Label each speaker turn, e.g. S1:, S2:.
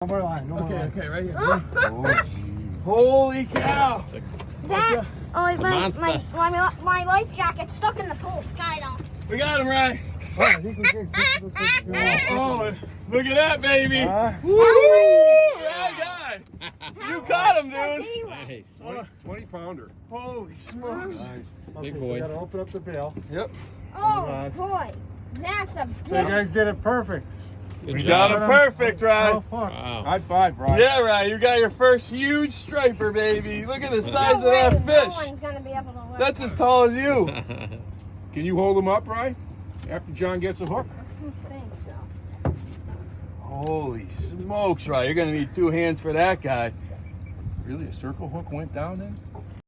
S1: No more line. No more line.
S2: Okay, right here. Oh, holy cow!
S3: That, my life jacket's stuck in the pool. Got it off.
S2: We got him right.
S1: Oh, I think we did.
S2: Oh, look at that, baby! Woo! That guy! You caught him, dude!
S4: Nice. 20 pounder.
S2: Holy smokes!
S4: Nice.
S1: Okay,
S4: Big
S1: so
S4: boy.
S1: we gotta open up the bail.
S2: Yep.
S3: Oh boy, that's a
S1: So you guys did it perfect.
S2: We got him perfect,
S1: So
S2: Ryan.
S1: far.
S4: Wow.
S1: High five, Brian.
S2: Yeah, Ryan, you got your first huge striper, baby. Look at the size of
S3: No way,
S2: that
S3: No
S2: fish.
S3: one's gonna be able to lift
S2: That's as tall as you.
S4: Can you hold him up, Ryan? After John gets a hook?
S3: I don't think so.
S2: Holy smokes, Ryan. You're going to need two hands for that guy. Really, a circle hook went down then?